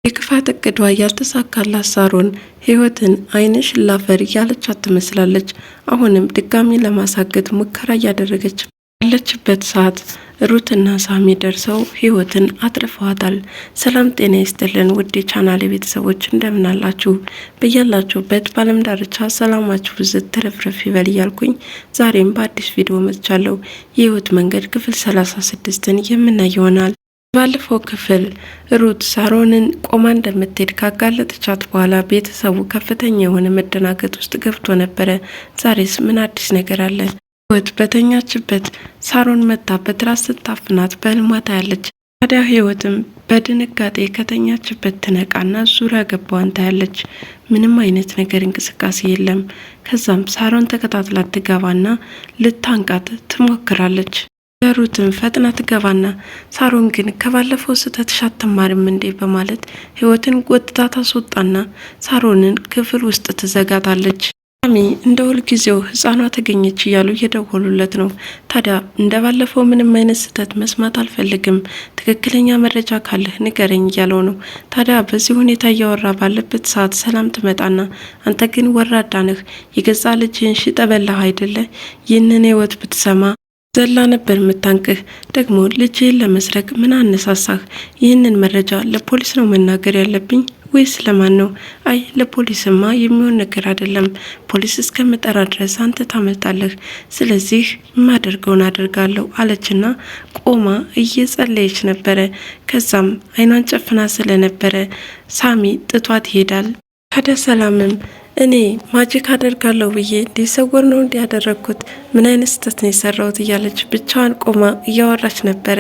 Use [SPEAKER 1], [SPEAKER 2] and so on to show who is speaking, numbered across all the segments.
[SPEAKER 1] የክፋት እቅዷ ያልተሳካላት ሳሮን ህይወትን አይንሽ ላፈር እያለቻት ትመስላለች። አሁንም ድጋሚ ለማሳገት ሙከራ እያደረገች ያለችበት ሰዓት ሩትና ሳሚ ደርሰው ህይወትን አትርፈዋታል። ሰላም ጤና ይስጥልን ውድ የቻናሌ ቤተሰቦች እንደምን አላችሁ? በያላችሁበት በዓለም ዳርቻ ሰላማችሁ ብዝት ትረፍረፍ ይበል እያልኩኝ ዛሬም በአዲስ ቪዲዮ መጥቻለሁ። የህይወት መንገድ ክፍል 36ን የምናይ ይሆናል። ባለፈው ክፍል ሩት ሳሮንን ቆማ እንደምትሄድ ካጋለጠቻት በኋላ ቤተሰቡ ከፍተኛ የሆነ መደናገጥ ውስጥ ገብቶ ነበረ። ዛሬስ ምን አዲስ ነገር አለ? ህይወት በተኛችበት ሳሮን መታ በትራስ ስታፍናት በህልሟ ታያለች። ታዲያ ህይወትም በድንጋጤ ከተኛችበት ትነቃና ዙሪያ ገባዋን ታያለች። ምንም አይነት ነገር እንቅስቃሴ የለም። ከዛም ሳሮን ተከታትላት ትገባና ልታንቃት ትሞክራለች። ሩትን ፈጥና ትገባና ሳሮን ግን ከባለፈው ስህተትሽ አትማሪም እንዴ በማለት ህይወትን ጎትታ ታስወጣና ሳሮንን ክፍል ውስጥ ትዘጋታለች። ሳሚ እንደ ሁልጊዜው ህፃኗ ተገኘች እያሉ እየደወሉለት ነው። ታዲያ እንደ ባለፈው ምንም አይነት ስህተት መስማት አልፈልግም፣ ትክክለኛ መረጃ ካለህ ንገረኝ እያለው ነው። ታዲያ በዚህ ሁኔታ እያወራ ባለበት ሰዓት ሰላም ትመጣና አንተ ግን ወራዳ ነህ፣ የገዛ ልጅህን ሽጠበላህ አይደለ? ይህንን ህይወት ብትሰማ ዘላ ነበር ምታንቅህ። ደግሞ ልጅህን ለመስረቅ ምን አነሳሳህ? ይህንን መረጃ ለፖሊስ ነው መናገር ያለብኝ ወይስ ለማን ነው? አይ ለፖሊስማ የሚሆን ነገር አይደለም። ፖሊስ እስከምጠራ ድረስ አንተ ታመልጣለህ። ስለዚህ የማደርገውን አደርጋለሁ አለችና ቆማ እየጸለየች ነበረ። ከዛም አይኗን ጨፍና ስለነበረ ሳሚ ጥቷት ይሄዳል። ታዲያ ሰላምም እኔ ማጂክ አደርጋለሁ ብዬ ሊሰወር ነው እንዲያደረግኩት ምን አይነት ስህተት ነው የሰራሁት እያለች ብቻዋን ቆማ እያወራች ነበረ።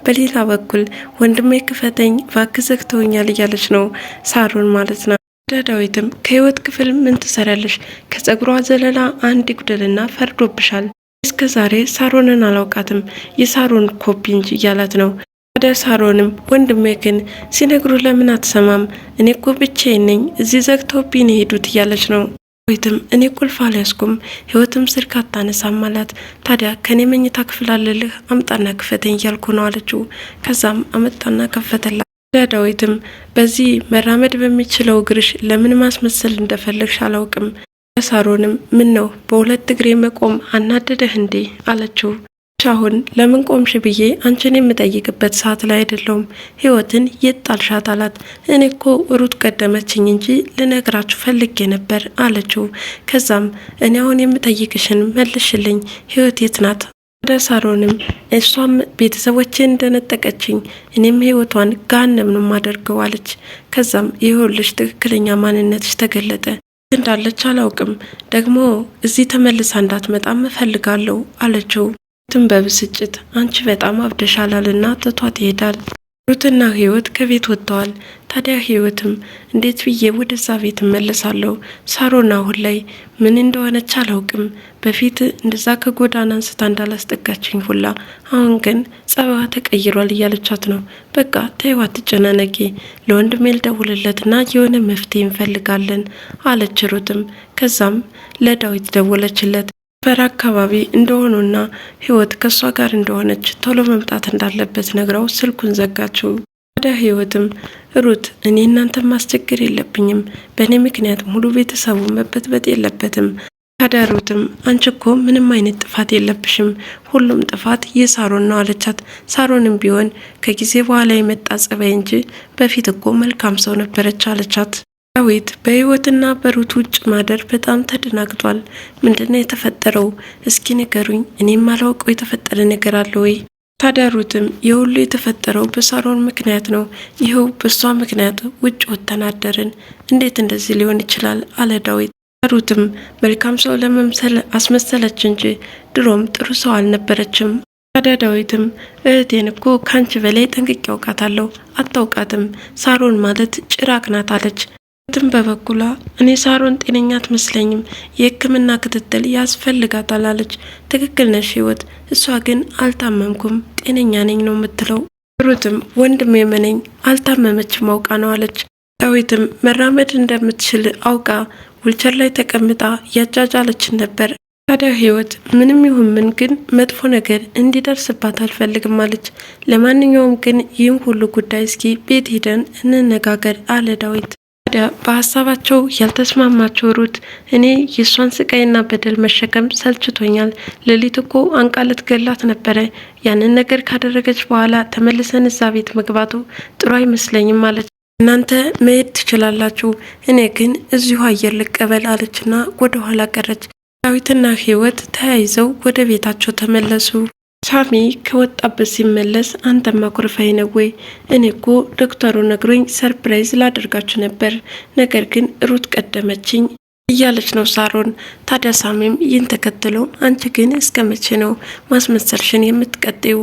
[SPEAKER 1] በሌላ በኩል ወንድሜ ክፈተኝ እባክህ ዘግተውኛል እያለች ነው ሳሮን ማለት ነው። ዳዊትም ከህይወት ክፍል ምን ትሰራለሽ? ከጸጉሯ ዘለላ አንድ ጉደልና ፈርዶብሻል። እስከ ዛሬ ሳሮንን አላውቃትም የሳሮን ኮፒ እንጂ እያላት ነው። ወደ ሳሮንም ወንድሜ ግን ሲነግሩ ለምን አትሰማም? እኔ እኮ ብቻዬን ነኝ፣ እዚህ ዘግተውብኝ ሄዱት እያለች ነው። ዳዊትም እኔ ቁልፍ አልያዝኩም፣ ህይወትም ስልክ አታነሳም አላት። ታዲያ ከኔ መኝታ ክፍል አለልህ አምጣና ክፈተኝ እያልኩ ነው አለችው። ከዛም አመጣና ከፈተላት። ዳዊትም በዚህ መራመድ በሚችለው እግርሽ ለምን ማስመሰል እንደፈለግሽ አላውቅም። ሳሮንም ምን ነው በሁለት እግሬ መቆም አናደደህ እንዴ አለችው። አሁን ለምን ቆምሽ ብዬ አንቺን የምጠይቅበት ሰዓት ላይ አይደለሁም። ህይወትን የት ጣልሻት አላት። እኔ እኮ ሩት ቀደመችኝ እንጂ ልነግራችሁ ፈልጌ ነበር አለችው። ከዛም እኔ አሁን የምጠይቅሽን መልሽልኝ፣ ህይወት የት ናት? ወደ ሳሮንም እሷም ቤተሰቦቼን እንደነጠቀችኝ እኔም ህይወቷን ገሃነም ነው ማደርገው አለች። ከዛም ይኸውልሽ ትክክለኛ ማንነትሽ ተገለጠ፣ እንዳለች አላውቅም፣ ደግሞ እዚህ ተመልሳ እንዳትመጣም እፈልጋለሁ አለችው። በብስጭት አንቺ በጣም አብደሻላልና ትቷት ይሄዳል። ሩትና ህይወት ከቤት ወጥተዋል። ታዲያ ህይወትም እንዴት ብዬ ወደዛ ቤት እመለሳለሁ? ሳሮን አሁን ላይ ምን እንደሆነች አላውቅም። በፊት እንደዛ ከጎዳና አንስታ እንዳላስጠጋችኝ ሁላ አሁን ግን ጸባዋ ተቀይሯል እያለቻት ነው። በቃ ተይው አትጨናነቂ፣ ለወንድሜ ልደውልለትና የሆነ መፍትሄ እንፈልጋለን አለች ሩትም። ከዛም ለዳዊት ደወለችለት። በር አካባቢ እንደሆኑና ህይወት ከሷ ጋር እንደሆነች ቶሎ መምጣት እንዳለበት ነግራው ስልኩን ዘጋችው። ወደ ህይወትም ሩት እኔ እናንተ ማስቸገር የለብኝም፣ በእኔ ምክንያት ሙሉ ቤተሰቡ መበጥበጥ የለበትም። ታዲያ ሩትም አንቺ እኮ ምንም አይነት ጥፋት የለብሽም፣ ሁሉም ጥፋት የሳሮን ነው አለቻት። ሳሮንም ቢሆን ከጊዜ በኋላ የመጣ ጸባይ እንጂ በፊት እኮ መልካም ሰው ነበረች አለቻት። ዳዊት በህይወትና በሩት ውጭ ማደር በጣም ተደናግጧል። ምንድነው የተፈጠረው? እስኪ ንገሩኝ፣ እኔም አላውቀው የተፈጠረ ነገር አለ ወይ? ታዲያ ሩትም የሁሉ የተፈጠረው በሳሮን ምክንያት ነው፣ ይኸው በሷ ምክንያት ውጭ ወጥተን አደርን፣ እንዴት እንደዚህ ሊሆን ይችላል አለ ዳዊት። ሩትም መልካም ሰው ለመምሰል አስመሰለች እንጂ ድሮም ጥሩ ሰው አልነበረችም። ታዲያ ዳዊትም እህቴን እኮ ካንቺ በላይ ጠንቅቄ አውቃታለሁ፣ አታውቃትም፣ ሳሮን ማለት ጭራቅ ናት አለች። ሩትም በበኩሏ እኔ ሳሮን ጤነኛ አትመስለኝም፣ የሕክምና ክትትል ያስፈልጋታል አለች። ትክክል ነሽ ህይወት፣ እሷ ግን አልታመምኩም ጤነኛ ነኝ ነው የምትለው። ሩትም ወንድሜ የመነኝ አልታመመችም አውቃ ነው አለች። ዳዊትም መራመድ እንደምትችል አውቃ ዊልቸር ላይ ተቀምጣ ያጃጃለችን ነበር። ታዲያ ህይወት ምንም ይሁን ምን ግን መጥፎ ነገር እንዲደርስባት አልፈልግም አለች። ለማንኛውም ግን ይህን ሁሉ ጉዳይ እስኪ ቤት ሄደን እንነጋገር አለ ዳዊት። ታዲያ በሀሳባቸው ያልተስማማቸው ሩት እኔ የእሷን ስቃይና በደል መሸከም ሰልችቶኛል፣ ሌሊት እኮ አንቃ ልትገላት ነበረ፣ ያንን ነገር ካደረገች በኋላ ተመልሰን እዛ ቤት መግባቱ ጥሩ አይመስለኝም አለች። እናንተ መሄድ ትችላላችሁ፣ እኔ ግን እዚሁ አየር ልቀበል አለችና ወደ ኋላ ቀረች። ዳዊትና ህይወት ተያይዘው ወደ ቤታቸው ተመለሱ። ሳሚ ከወጣበት ሲመለስ አንተማ ኩርፋይ ነው ወይ? እኔ እኮ ዶክተሩ ነግሮኝ ሰርፕራይዝ ላደርጋችሁ ነበር፣ ነገር ግን ሩት ቀደመችኝ እያለች ነው ሳሮን። ታዲያ ሳሚም ይህን ተከትሎ አንቺ ግን እስከ መቼ ነው ማስመሰልሽን የምትቀጤው?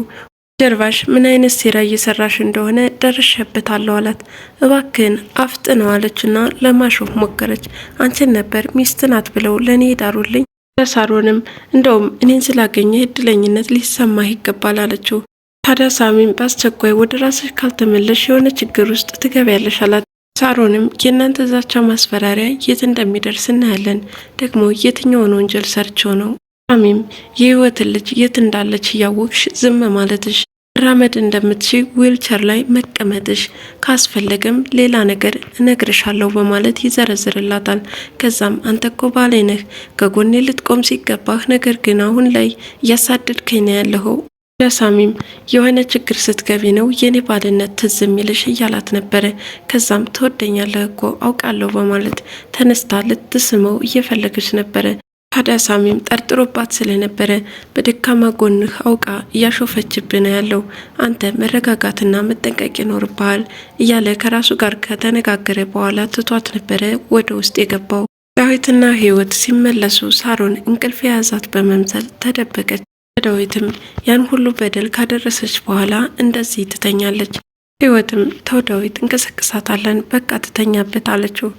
[SPEAKER 1] ጀርባሽ ምን አይነት ሴራ እየሰራሽ እንደሆነ ደርሼበታለሁ አላት። እባክህን አፍጥነው አለችና ለማሾፍ ሞከረች። አንቺን ነበር ሚስት ናት ብለው ለእኔ ዳሩልኝ። ሳሮንም እንደውም እኔን ስላገኘ እድለኝነት ሊሰማህ ይገባል አለችው። ታዲያ ሳሚም በአስቸኳይ ወደ ራስሽ ካልተመለሽ የሆነ ችግር ውስጥ ትገቢያለሽ አላት። ሳሮንም የእናንተ ዛቻ ማስፈራሪያ የት እንደሚደርስ እናያለን፣ ደግሞ የትኛውን ወንጀል ሰርቸው ነው? ሳሚም የህይወትን ልጅ የት እንዳለች እያወቅሽ ዝም ማለትሽ፣ መራመድ እንደምትችይ ዊልቸር ላይ መቀመጥሽ፣ ካስፈለገም ሌላ ነገር እነግርሻለሁ በማለት ይዘረዝርላታል። ከዛም አንተ እኮ ባሌ ነህ፣ ከጎኔ ልትቆም ሲገባህ፣ ነገር ግን አሁን ላይ እያሳደድከኝ ነው ያለኸው። ለሳሚም የሆነ ችግር ስትገቢ ነው የኔ ባልነት ትዝ የሚልሽ እያላት ነበረ። ከዛም ትወደኛለህ እኮ አውቃለሁ በማለት ተነስታ ልትስመው እየፈለገች ነበረ። ታዲያ ሳሚም ጠርጥሮባት ስለነበረ በደካማ ጎንህ አውቃ እያሾፈችብህ ነው ያለው፣ አንተ መረጋጋትና መጠንቀቅ ይኖርብሃል እያለ ከራሱ ጋር ከተነጋገረ በኋላ ትቷት ነበረ ወደ ውስጥ የገባው። ዳዊትና ህይወት ሲመለሱ ሳሮን እንቅልፍ የያዛት በመምሰል ተደበቀች። ዳዊትም ያን ሁሉ በደል ካደረሰች በኋላ እንደዚህ ትተኛለች። ህይወትም ተው ዳዊት እንቀሰቅሳታለን፣ በቃ ትተኛበት አለችው።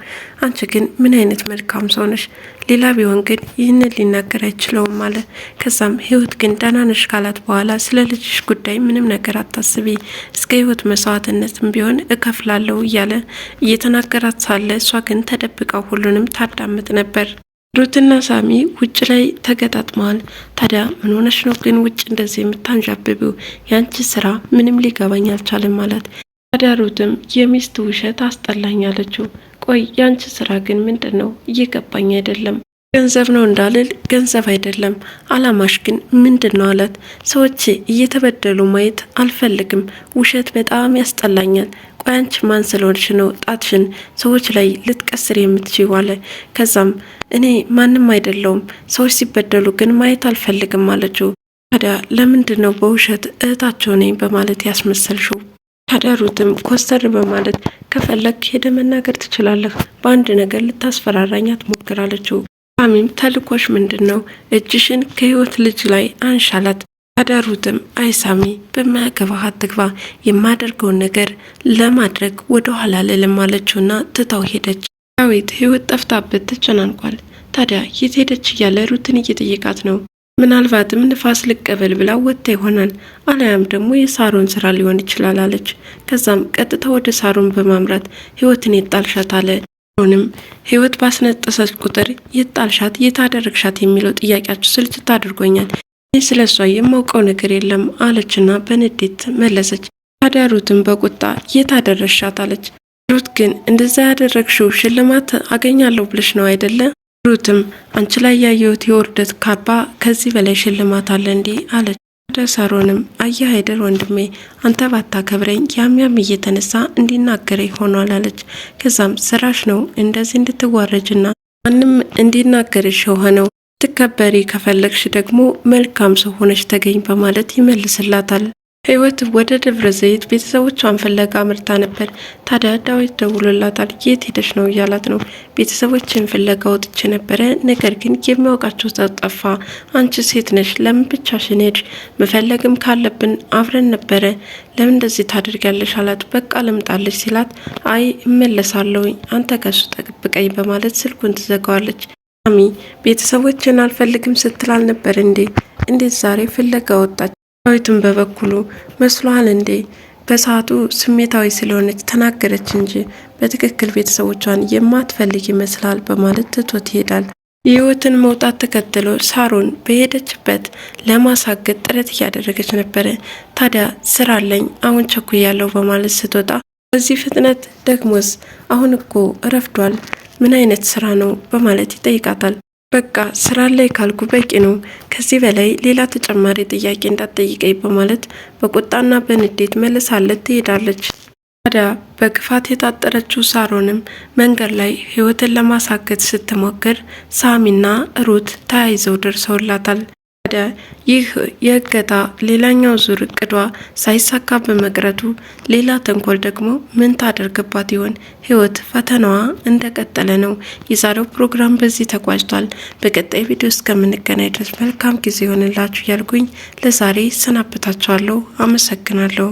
[SPEAKER 1] አንቺ ግን ምን አይነት መልካም ሰው ነሽ፣ ሌላ ቢሆን ግን ይህንን ሊናገር አይችለውም አለ። ከዛም ህይወት ግን ደህና ነሽ ካላት በኋላ ስለ ልጅሽ ጉዳይ ምንም ነገር አታስቢ፣ እስከ ህይወት መስዋዕትነትም ቢሆን እከፍላለሁ እያለ እየተናገራት ሳለ እሷ ግን ተደብቃ ሁሉንም ታዳምጥ ነበር። ሩትና ሳሚ ውጭ ላይ ተገጣጥመዋል። ታዲያ ምን ሆነሽ ነው ግን ውጭ እንደዚህ የምታንዣብቢው? ያንቺ ስራ ምንም ሊገባኝ አልቻለም ማለት። ታዲያ ሩትም የሚስት ውሸት አስጠላኝ አለችው። ቆይ ያንቺ ስራ ግን ምንድን ነው? እየገባኝ አይደለም። ገንዘብ ነው እንዳልል ገንዘብ አይደለም፣ አላማሽ ግን ምንድን ነው አላት። ሰዎች እየተበደሉ ማየት አልፈልግም፣ ውሸት በጣም ያስጠላኛል። ቆይ አንቺ ማን ስለሆንሽ ነው ጣትሽን ሰዎች ላይ ልትቀስር የምትችይው አለ። ከዛም እኔ ማንም አይደለውም፣ ሰዎች ሲበደሉ ግን ማየት አልፈልግም አለችው። ታዲያ ለምንድን ነው በውሸት እህታቸው ነኝ በማለት ያስመሰልሽው? ታዲያ ሩትም ኮስተር በማለት ከፈለግ ሄደ መናገር ትችላለህ፣ በአንድ ነገር ልታስፈራራኝ አትሞክር አለችው። ሳሚም ተልኮሽ ምንድን ነው? እጅሽን ከህይወት ልጅ ላይ አንሻላት። ታዲያ ሩትም አይ ሳሚ በማያገባህ አትግባ፣ የማደርገውን ነገር ለማድረግ ወደ ኋላ ልልም አለችውና ትታው ሄደች። ዳዊት ህይወት ጠፍታበት ተጨናንቋል። ታዲያ የት ሄደች እያለ ሩትን እየጠየቃት ነው። ምናልባትም ንፋስ ልቀበል ብላ ወጥታ ይሆናል፣ አለያም ደግሞ የሳሮን ስራ ሊሆን ይችላል አለች። ከዛም ቀጥታ ወደ ሳሮን በማምራት ህይወትን የጣልሻት አለ። ሆንም ህይወት ባስነጠሰች ቁጥር የጣልሻት የታደረግሻት የሚለው ጥያቄያችሁ ስልችት አድርጎኛል፣ ይህ ስለሷ የማውቀው ነገር የለም አለችና በንዴት መለሰች። ታዲያ ሩትም በቁጣ የታደረሻት አለች። ሩት ግን እንደዛ ያደረግሽው ሽልማት አገኛለሁ ብለሽ ነው አይደለ? ሩትም አንቺ ላይ ያየሁት የውርደት ካባ ከዚህ በላይ ሽልማት አለ እንዴ አለች። ታዲያ ሳሮንም አየህ አይደል ወንድሜ፣ አንተ ባታከብረኝ ያም እየተነሳ እንዲናገረኝ ሆኗል አለች። ከዛም ስራሽ ነው እንደዚህ እንድትዋረጅና ማንም እንዲናገርሽ የሆነው፣ ትከበሪ ከፈለግሽ ደግሞ መልካም ሰው ሆነሽ ተገኝ በማለት ይመልስላታል። ህይወት ወደ ደብረ ዘይት ቤተሰቦቿን ፍለጋ አምርታ ነበር። ታዲያ ዳዊት ደውሎላታል። የት ሄደሽ ነው እያላት ነው። ቤተሰቦችን ፍለጋ ወጥቼ ነበረ፣ ነገር ግን የሚያውቃቸው ሰው ጠፋ። አንቺ ሴት ነሽ፣ ለምን ብቻሽን ሄድሽ? መፈለግም ካለብን አብረን ነበረ፣ ለምን እንደዚህ ታደርጊያለሽ አላት። በቃ ልምጣለች ሲላት፣ አይ እመለሳለሁ፣ አንተ ከሱ ጠብቀኝ በማለት ስልኩን ትዘጋዋለች። ማሚ ቤተሰቦችን አልፈልግም ስትል አልነበር እንዴ? እንዴት ዛሬ ፍለጋ ወጣች? ዳዊትም በበኩሉ መስሏል እንዴ? በሰዓቱ ስሜታዊ ስለሆነች ተናገረች እንጂ በትክክል ቤተሰቦቿን የማትፈልግ ይመስላል በማለት ትቶት ይሄዳል። የህይወትን መውጣት ተከትሎ ሳሮን በሄደችበት ለማሳገድ ጥረት እያደረገች ነበረ። ታዲያ ስራ አለኝ አሁን ቸኩያለሁ በማለት ስትወጣ በዚህ ፍጥነት ደግሞስ አሁን እኮ ረፍዷል፣ ምን አይነት ስራ ነው በማለት ይጠይቃታል። በቃ ስራ ላይ ካልኩ በቂ ነው፣ ከዚህ በላይ ሌላ ተጨማሪ ጥያቄ እንዳትጠይቀኝ በማለት በቁጣና በንዴት መልሳለት ትሄዳለች። ታዲያ በክፋት የታጠረችው ሳሮንም መንገድ ላይ ህይወትን ለማሳገት ስትሞክር ሳሚና ሩት ተያይዘው ደርሰውላታል። ታዲያ ይህ የእገታ ሌላኛው ዙር እቅዷ ሳይሳካ በመቅረቱ ሌላ ተንኮል ደግሞ ምን ታደርግባት ይሆን? ህይወት ፈተናዋ እንደቀጠለ ነው። የዛሬው ፕሮግራም በዚህ ተቋጭቷል። በቀጣይ ቪዲዮ እስከምንገናኝ ድረስ መልካም ጊዜ ይሆንላችሁ እያልኩኝ ለዛሬ ሰናበታችኋለሁ። አመሰግናለሁ።